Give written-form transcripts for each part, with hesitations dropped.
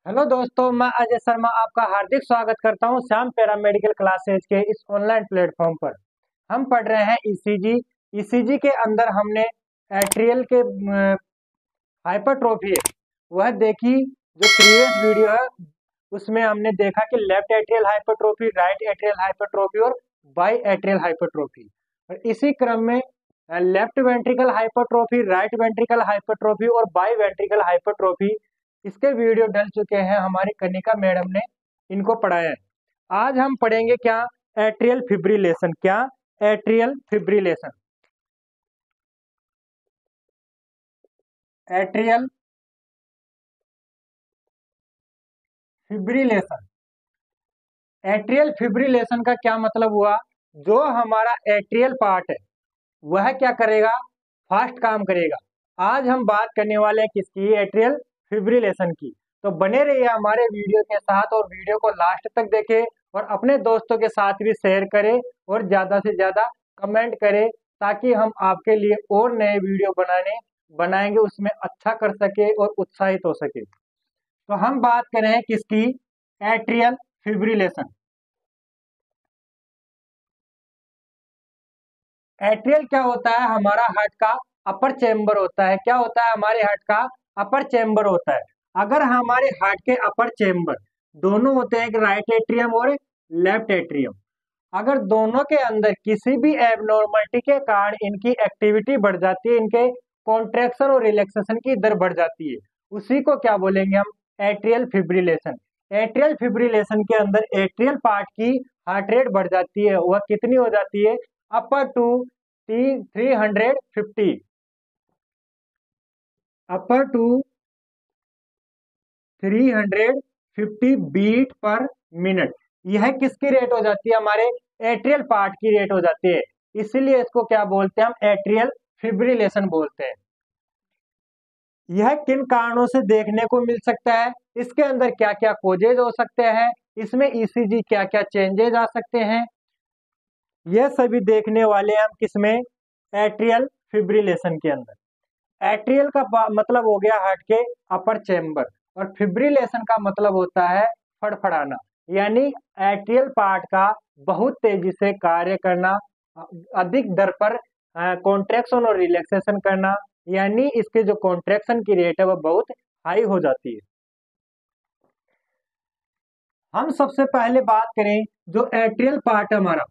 Hello दोस्तों, मैं अजय शर्मा आपका हार्दिक स्वागत करता हूं श्याम पैरामेडिकल क्लासेज के इस ऑनलाइन प्लेटफॉर्म पर। हम पढ़ रहे हैं ईसीजी। ईसीजी के अंदर हमने एट्रियल के हाइपरट्रोफी है वह देखी। जो प्रीवियस वीडियो है उसमें हमने देखा कि left atrial hypertrophy, right atrial hypertrophy और बाई एट्रियल हाइपरट्रोफी। और इसी क्रम में left ventricle hypertrophy, right ventricle hypertrophy और बाई वेंट्रिकल हाइपरट्रोफी, इसके वीडियो डल चुके हैं। हमारी कनिका मैडम ने इनको पढ़ाया है। आज हम पढ़ेंगे क्या? Atrial fibrillation. क्या? Atrial fibrillation. Atrial fibrillation. Atrial fibrillation का क्या मतलब हुआ? जो हमारा एट्रियल पार्ट है वह क्या करेगा? फास्ट काम करेगा। आज हम बात करने वाले हैं किसकी? एट्रियल फिब्रिलेशन की। तो बने रहिए हमारे वीडियो के साथ और वीडियो को लास्ट तक देखें और अपने दोस्तों के साथ भी शेयर करें और ज़्यादा से ज़्यादा कमेंट करें, ताकि हम आपके लिए और नए वीडियो बनाएंगे उसमें अच्छा कर सके और उत्साहित हो सके। तो हम बात करें किसकी? Atrial fibrillation. एट्रियल क्या होता है? हमारा हार्ट का अपर चेम्बर होता है। क्या होता है? हमारे हार्ट का अपर चेम्बर होता है। अगर हमारे हार्ट के अपर चेम्बर दोनों होते हैं, एक राइट एट्रियम और एक लेफ्ट एट्रियम, अगर दोनों के अंदर किसी भी एबनॉर्मलिटी के कारण इनकी एक्टिविटी बढ़ जाती है, इनके कॉन्ट्रैक्शन और रिलैक्सेशन की दर बढ़ जाती है, उसी को क्या बोलेंगे हम? Atrial fibrillation. एट्रियल फिब्रिलेशन के अंदर एट्रियल पार्ट की हार्ट रेट बढ़ जाती है। वह कितनी हो जाती है? Upper to 350, upper to 350 beat per minute. यह किसकी रेट हो जाती है? हमारे एट्रियल पार्ट की रेट हो जाती है। इसीलिए इसको क्या बोलते हैं? हम एट्रियल फिब्रिलेशन बोलते हैं। यह किन कारणों से देखने को मिल सकता है? इसके अंदर क्या क्या कोजेज हो सकते हैं? इसमें ईसीजी क्या क्या चेंजेज आ सकते हैं? यह सभी देखने वाले हैं हम किसमें? एट्रियल फिब्रिलेशन के अंदर। एट्रियल का मतलब हो गया हार्ट के अपर चेम्बर, और फिब्रिलेशन का मतलब होता है फड़फड़ाना, यानी एट्रियल पार्ट का बहुत तेजी से कार्य करना, अधिक दर पर कॉन्ट्रैक्शन और रिलैक्सेशन करना, यानी इसके जो कॉन्ट्रैक्शन की रेट है वह बहुत हाई हो जाती है। हम सबसे पहले बात करें जो एट्रियल पार्ट है हमारा,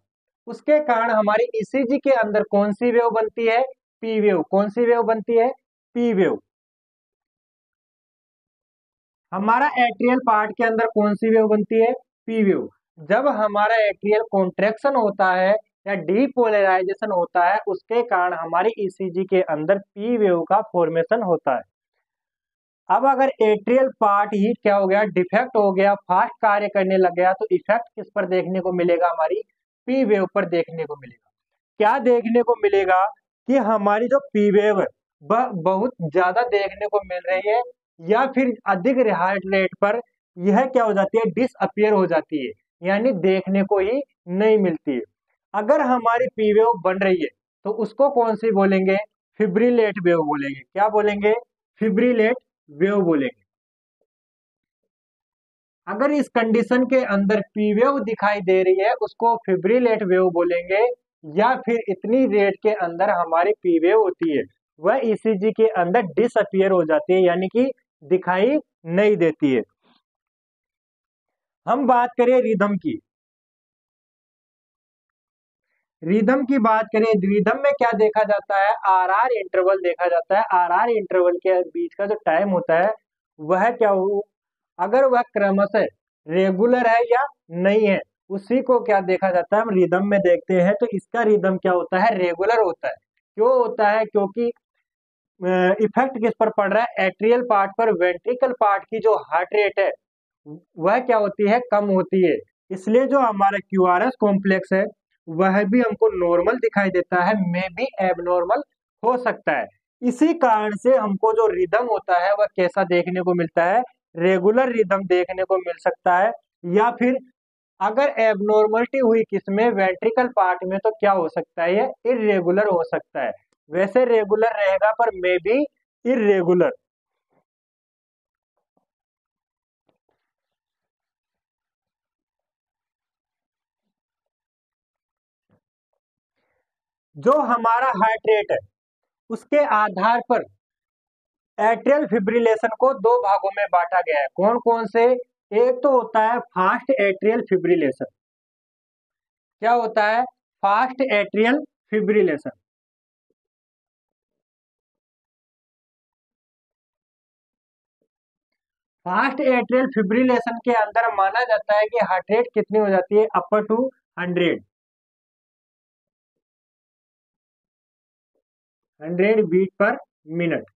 उसके कारण हमारी ईसीजी के अंदर कौन सी वेव बनती है? P wave. कौन सी वेव बनती है? P wave. हमारा एट्रियल पार्ट के अंदर कौन सी वेव बनती है? P wave. जब हमारा एट्रियल कॉन्ट्रैक्शन होता है या डीपोलराइजेशन होता है, उसके कारण हमारी ईसीजी के अंदर पी वेव का फॉर्मेशन होता है। अब अगर एट्रियल पार्ट ही क्या हो गया? डिफेक्ट हो गया, फास्ट कार्य करने लग गया, तो इफेक्ट किस पर देखने को मिलेगा? हमारी पी वेव पर देखने को मिलेगा। क्या देखने को मिलेगा? कि हमारी जो पी वेव है वह बहुत ज्यादा देखने को मिल रही है, या फिर अधिक हार्ट रेट पर यह क्या हो जाती है? डिसअपियर हो जाती है, यानी देखने को ही नहीं मिलती है। अगर हमारी पी वेव बन रही है तो उसको कौन सी बोलेंगे? फिब्रिलेट वेव बोलेंगे। क्या बोलेंगे? फिब्रिलेट वेव बोलेंगे। अगर इस कंडीशन के अंदर पी वेव दिखाई दे रही है उसको फिब्रिलेट वेव बोलेंगे। या फिर इतनी रेट के अंदर हमारी पी वेव होती है वह ईसीजी के अंदर डिसअपियर हो जाती है, यानी कि दिखाई नहीं देती है। हम बात करें रिदम की। रिदम की बात करें, रिदम में क्या देखा जाता है? आर आर इंटरवल देखा जाता है। आर आर इंटरवल के बीच का जो टाइम होता है वह क्या हो, अगर वह क्रमशः रेगुलर है या नहीं है, उसी को क्या देखा जाता है? हम रिदम में देखते हैं। तो इसका रिदम क्या होता है? रेगुलर होता है। क्यों होता है? क्योंकि इफेक्ट किस पर पड़ रहा है? एट्रियल पार्ट पर। वेंट्रिकल पार्ट की जो हार्ट रेट है वह क्या होती है? कम होती है। इसलिए जो हमारा क्यूआरएस कॉम्प्लेक्स है वह भी हमको नॉर्मल दिखाई देता है, में भी एबनॉर्मल हो सकता है। इसी कारण से हमको जो रिदम होता है वह कैसा देखने को मिलता है? रेगुलर रिदम देखने को मिल सकता है। या फिर अगर एबनॉर्मलिटी हुई किसमें? वेंट्रिकल पार्ट में, तो क्या हो सकता है? ये इरेगुलर हो सकता है। वैसे रेगुलर रहेगा पर मे भी इरेगुलर। जो हमारा हार्ट रेट है उसके आधार पर एट्रियल फिब्रिलेशन को दो भागों में बांटा गया है। कौन कौन से? एक तो होता है फास्ट एट्रियल फिब्रिलेशन। क्या होता है? Fast atrial fibrillation. Fast atrial fibrillation के अंदर माना जाता है कि हार्ट रेट कितनी हो जाती है? Upper to 100 beat per minute.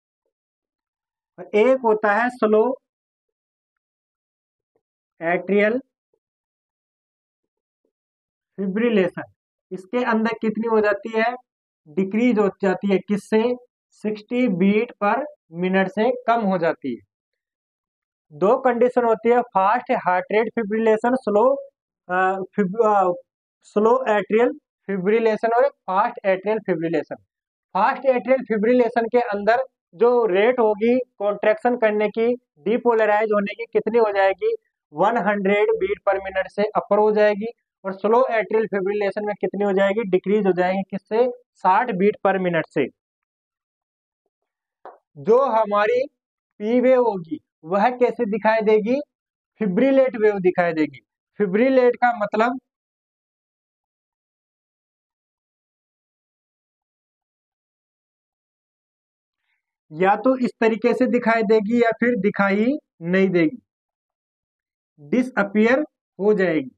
और एक होता है स्लो एट्रियल फिब्रिलेशन। इसके अंदर कितनी हो जाती है? डिक्रीज हो जाती है। किससे? 60 बीट पर मिनट से कम हो जाती है। दो कंडीशन होती है, fast heart rate fibrillation, slow atrial fibrillation और fast atrial fibrillation. Fast atrial fibrillation के अंदर जो रेट होगी कॉन्ट्रैक्शन करने की, डीपोलराइज होने की, कितनी हो जाएगी? 100 बीट पर मिनट से अपर हो जाएगी। और स्लो एट्रियल फिब्रिलेशन में कितनी हो जाएगी? डिक्रीज हो जाएगी। किससे? 60 बीट पर मिनट से। जो हमारी पी वेव होगी वह कैसे दिखाई देगी? फिब्रिलेट वेव दिखाई देगी। फिब्रिलेट का मतलब या तो इस तरीके से दिखाई देगी या फिर दिखाई नहीं देगी, डिसअपियर हो जाएगी।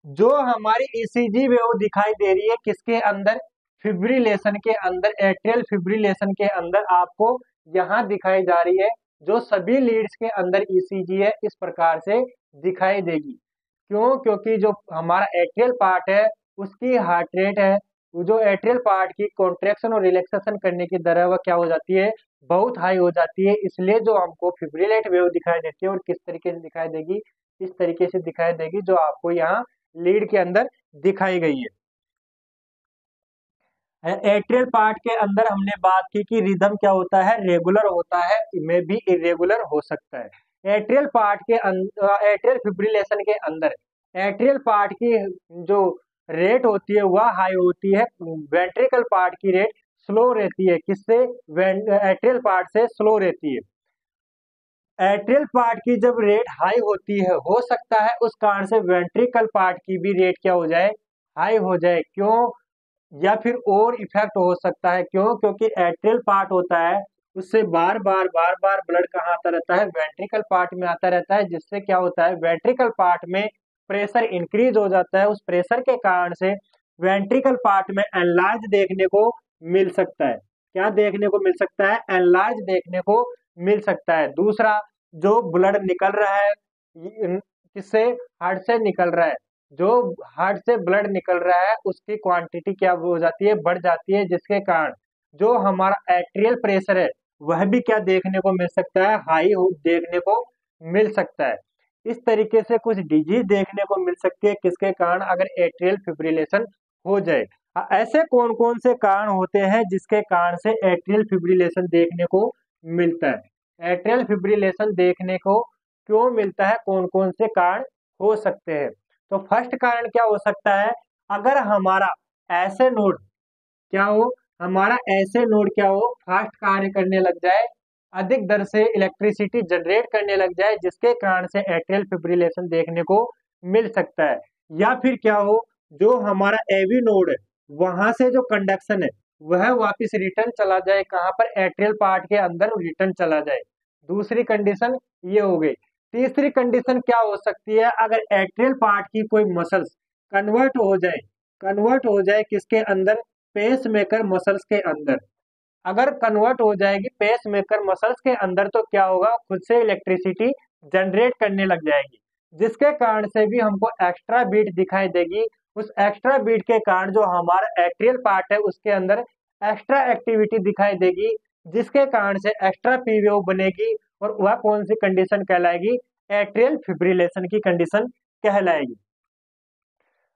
जो हमारी ईसीजी वेव दिखाई दे रही है किसके अंदर? फिब्रिलेशन के अंदर, एट्रियल फिब्रिलेशन के अंदर आपको यहां दिखाई जा रही है। जो सभी लीड्स के अंदर ईसीजी है इस प्रकार से दिखाई देगी। क्यों? क्योंकि जो हमारा एट्रियल पार्ट है उसकी हार्ट रेट है, वो जो एट्रियल पार्ट की कॉन्ट्रेक्शन और रिलैक्सेशन करने की दर है वह क्या हो जाती है? बहुत हाई हो जाती है। इसलिए जो हमको फिब्रिलेट वेव दिखाई देती है और किस तरीके से दिखाई देगी? इस तरीके से दिखाई देगी जो आपको यहाँ लीड के अंदर दिखाई गई है। एट्रियल पार्ट के अंदर हमने बात की कि रिदम क्या होता है? रेगुलर होता है, में भी इरेगुलर हो सकता है। एट्रियल पार्ट के एट्रियल फिब्रिलेशन के अंदर एट्रियल पार्ट की जो रेट होती है वह हाई होती है, वेंट्रिकल पार्ट की रेट स्लो रहती है। किससे? एट्रियल पार्ट से स्लो रहती है। एट्रियल पार्ट की जब रेट हाई होती है, हो सकता है उस कारण से वेंट्रिकल पार्ट की भी रेट क्या हो जाए? हाई हो जाए। क्यों? या फिर और इफेक्ट हो सकता है। क्यों? क्योंकि एट्रियल पार्ट होता है उससे बार बार ब्लड कहाँ आता रहता है? वेंट्रिकल पार्ट में आता रहता है, जिससे क्या होता है? वेंट्रिकल पार्ट में प्रेशर इंक्रीज हो जाता है। उस प्रेशर के कारण से वेंट्रिकल पार्ट में एनलार्ज देखने को मिल सकता है। क्या देखने को मिल सकता है? एनलार्ज देखने को मिल सकता है। दूसरा, जो ब्लड निकल रहा है किससे? हार्ट से निकल रहा है। जो हार्ट से ब्लड निकल रहा है उसकी क्वांटिटी क्या हो जाती है? बढ़ जाती है, जिसके कारण जो हमारा एट्रियल प्रेशर है वह भी क्या देखने को मिल सकता है? हाई देखने को मिल सकता है। इस तरीके से कुछ डिजीज देखने को मिल सकती है किसके कारण? अगर एट्रियल फिब्रिलेशन हो जाए। ऐसे कौन कौन से कारण होते हैं जिसके कारण से एट्रियल फिब्रिलेशन देखने को मिलता है? एट्रियल फिब्रिलेशन देखने को क्यों मिलता है? कौन कौन से कारण हो सकते हैं? तो फर्स्ट कारण क्या हो सकता है? अगर हमारा ऐसे नोड क्या हो? हमारा ऐसे नोड क्या हो? फास्ट कार्य करने लग जाए, अधिक दर से इलेक्ट्रिसिटी जनरेट करने लग जाए, जिसके कारण से एट्रियल फिब्रिलेशन देखने को मिल सकता है। या फिर क्या हो? जो हमारा एवी नोड है वहां से जो कंडक्शन है वह वापस रिटर्न चला जाए। कहां पर? एट्रियल पार्ट के अंदर रिटर्न चला जाए। दूसरी कंडीशन ये हो गई। तीसरी कंडीशन क्या हो सकती है? अगर एट्रियल पार्ट की कोई मसल्स कन्वर्ट हो जाए, कन्वर्ट हो जाए किसके अंदर? पेस मेकर मसल्स के अंदर। अगर कन्वर्ट हो जाएगी पेस मेकर मसल्स के अंदर तो क्या होगा? खुद से इलेक्ट्रिसिटी जनरेट करने लग जाएगी, जिसके कारण से भी हमको एक्स्ट्रा बीट दिखाई देगी। उस एक्स्ट्रा बीट के कारण जो हमारा एट्रियल पार्ट है उसके अंदर एक्स्ट्रा एक्टिविटी दिखाई देगी, जिसके कारण से एक्स्ट्रा पी वेव बनेगी। और वह कौन सी कंडीशन कहलाएगी? एट्रियल फिब्रिलेशन की कंडीशन कहलाएगी।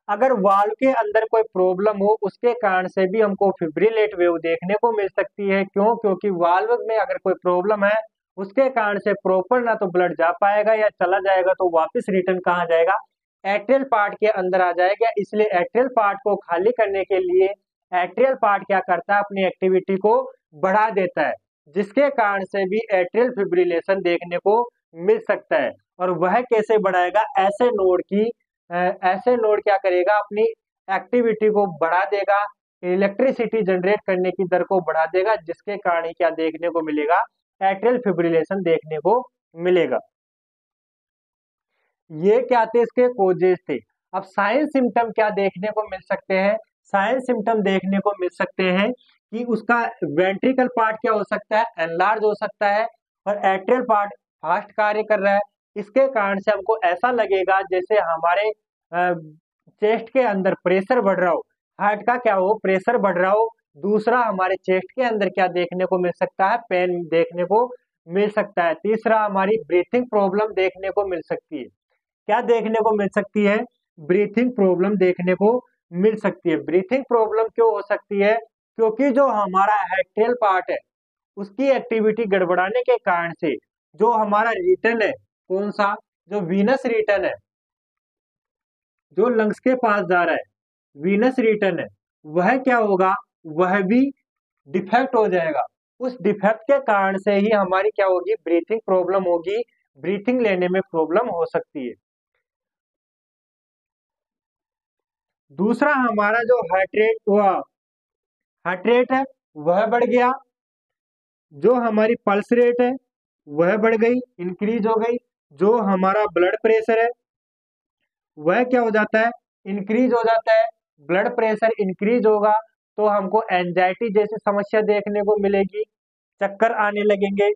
अगर वाल्व के अंदर कोई प्रॉब्लम हो उसके कारण से भी हमको फिब्रिलेट वेव देखने को मिल सकती है। क्यों? क्योंकि वाल्व में अगर कोई प्रॉब्लम है उसके कारण से प्रॉपर ना तो ब्लड जा पाएगा, या चला जाएगा तो वापस रिटर्न कहाँ जाएगा? एट्रियल पार्ट के अंदर आ जाएगा। इसलिए एट्रियल पार्ट को खाली करने के लिए एट्रियल पार्ट क्या करता है, अपनी एक्टिविटी को बढ़ा देता है, जिसके कारण से भी एट्रियल फिब्रिलेशन देखने को मिल सकता है। और वह कैसे बढ़ाएगा, ऐसे नोड क्या करेगा, अपनी एक्टिविटी को बढ़ा देगा, इलेक्ट्रिसिटी जनरेट करने की दर को बढ़ा देगा, जिसके कारण ही क्या देखने को मिलेगा, एट्रियल फिब्रिलेशन देखने को मिलेगा। ये क्या थे, इसके कोजेस थे। अब साइन सिम्टम क्या देखने को मिल सकते हैं, साइन सिम्टम देखने को मिल सकते हैं कि उसका वेंट्रिकल पार्ट क्या हो सकता है, एनलार्ज हो सकता है, और एट्रियल पार्ट फास्ट कार्य कर रहा है। इसके कारण से हमको ऐसा लगेगा जैसे हमारे चेस्ट के अंदर प्रेशर बढ़ रहा हो, हार्ट का क्या हो, प्रेशर बढ़ रहा हो। दूसरा, हमारे चेस्ट के अंदर क्या देखने को मिल सकता है, पेन देखने को मिल सकता है। तीसरा, हमारी ब्रीथिंग प्रॉब्लम देखने को मिल सकती है। क्या देखने को मिल सकती है, ब्रीथिंग प्रॉब्लम देखने को मिल सकती है। ब्रीथिंग प्रॉब्लम क्यों हो सकती है, क्योंकि जो हमारा एट्रियल पार्ट है उसकी एक्टिविटी गड़बड़ाने के कारण से जो हमारा रिटर्न है, कौन सा, जो वीनस रिटर्न है, जो लंग्स के पास जा रहा है, वीनस रिटर्न है, वह क्या होगा, वह भी डिफेक्ट हो जाएगा। उस डिफेक्ट के कारण से ही हमारी क्या होगी, ब्रीथिंग प्रॉब्लम होगी, ब्रीथिंग लेने में प्रॉब्लम हो सकती है। दूसरा, हमारा जो हार्ट रेट है वह बढ़ गया, जो हमारी पल्स रेट है वह बढ़ गई, इंक्रीज हो गई। जो हमारा ब्लड प्रेशर है वह क्या हो जाता है, इंक्रीज हो जाता है। ब्लड प्रेशर इंक्रीज होगा तो हमको एंजाइटी जैसी समस्या देखने को मिलेगी, चक्कर आने लगेंगे,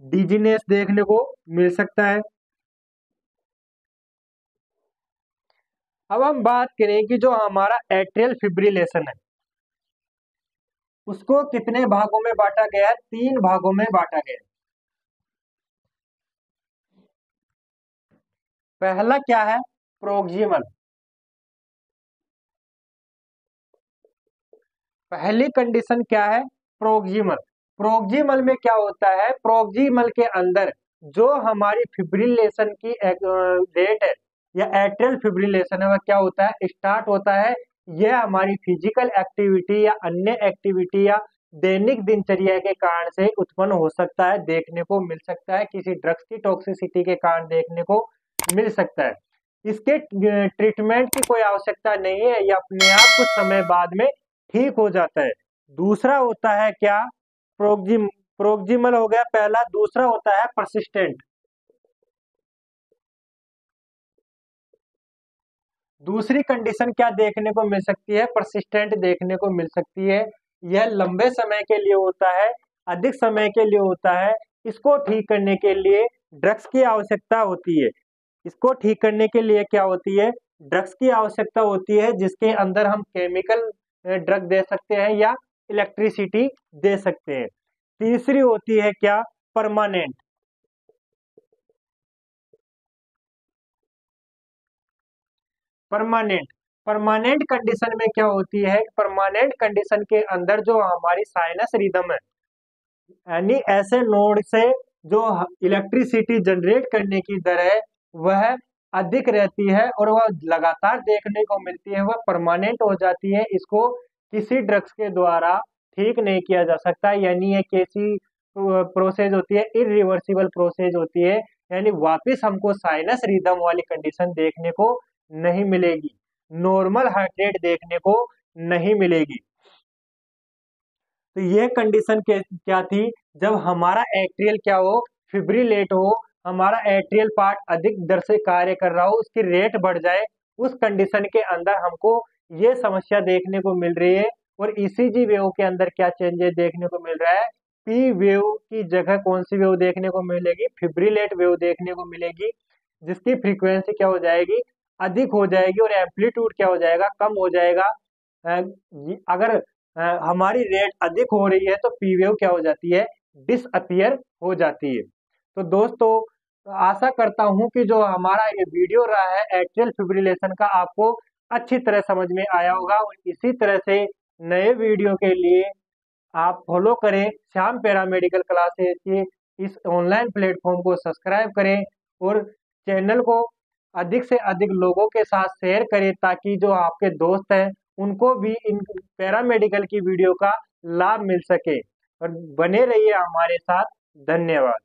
डिजीनेस देखने को मिल सकता है। अब हम बात करें कि जो हमारा एट्रियल फिब्रिलेशन है उसको कितने भागों में बांटा गया है, 3 भागों में बांटा गया है। पहला क्या है, प्रोक्सिमल। पहली कंडीशन क्या है, प्रोक्सिमल। प्रोक्सिमल में क्या होता है, प्रोक्सिमल के अंदर जो हमारी फिब्रिलेशन की रेट है या एट्रियल फिब्रिलेशन है वह क्या होता है, स्टार्ट होता है। यह हमारी फिजिकल एक्टिविटी या अन्य एक्टिविटी या दैनिक दिनचर्या के कारण से उत्पन्न हो सकता है, देखने को मिल सकता है, किसी ड्रग्स की टॉक्सिसिटी के कारण देखने को मिल सकता है। इसके ट्रीटमेंट की कोई आवश्यकता नहीं है, यह अपने आप कुछ समय बाद में ठीक हो जाता है। दूसरा होता है क्या, प्रोक्सिमल हो गया पहला। दूसरा होता है परसिस्टेंट। दूसरी कंडीशन क्या देखने को मिल सकती है, परसिस्टेंट देखने को मिल सकती है। यह लंबे समय के लिए होता है, अधिक समय के लिए होता है। इसको ठीक करने के लिए ड्रग्स की आवश्यकता होती है। इसको ठीक करने के लिए क्या होती है, ड्रग्स की आवश्यकता होती है, जिसके अंदर हम केमिकल ड्रग दे सकते हैं या इलेक्ट्रिसिटी दे सकते हैं। तीसरी होती है क्या, परमानेंट। परमानेंट परमानेंट कंडीशन में क्या होती है, परमानेंट कंडीशन के अंदर जो हमारी साइनस रिदम है, यानी ऐसे नोड से जो इलेक्ट्रिसिटी जनरेट करने की दर है वह अधिक रहती है और वह लगातार देखने को मिलती है, वह परमानेंट हो जाती है। इसको किसी ड्रग्स के द्वारा ठीक नहीं किया जा सकता, यानी ये कैसी प्रोसेस होती है, इरिवर्सिबल प्रोसेस होती है, यानी वापस हमको साइनस रिदम वाली कंडीशन देखने को नहीं मिलेगी, नॉर्मल हार्ट रेट देखने को नहीं मिलेगी। तो ये कंडीशन क्या थी, जब हमारा एट्रियल क्या हो, फिब्रिलेट हो, हमारा एट्रियल पार्ट अधिक दर से कार्य कर रहा हो, उसकी रेट बढ़ जाए, उस कंडीशन के अंदर हमको ये समस्या देखने को मिल रही है। और ईसीजी वेव के अंदर क्या चेंजेस देखने को मिल रहा है, पी वेव की जगह कौन सी वेव देखने को मिलेगी, फिब्रिलेट वेव देखने को मिलेगी, जिसकी फ्रीक्वेंसी क्या हो जाएगी, अधिक हो जाएगी, और एम्पलीट्यूड क्या हो जाएगा, कम हो जाएगा। अगर हमारी रेट अधिक हो रही है तो पी वेव क्या हो जाती है, डिसअपियर हो जाती है। तो दोस्तों, आशा करता हूं कि जो हमारा ये वीडियो रहा है एट्रियल फिब्रिलेशन का, आपको अच्छी तरह समझ में आया होगा। और इसी तरह से नए वीडियो के लिए आप फॉलो करें श्याम पैरामेडिकल क्लासेस के इस ऑनलाइन प्लेटफॉर्म को, सब्सक्राइब करें और चैनल को अधिक से अधिक लोगों के साथ शेयर करें, ताकि जो आपके दोस्त हैं उनको भी इन पैरामेडिकल की वीडियो का लाभ मिल सके। और बने रहिए हमारे साथ। धन्यवाद।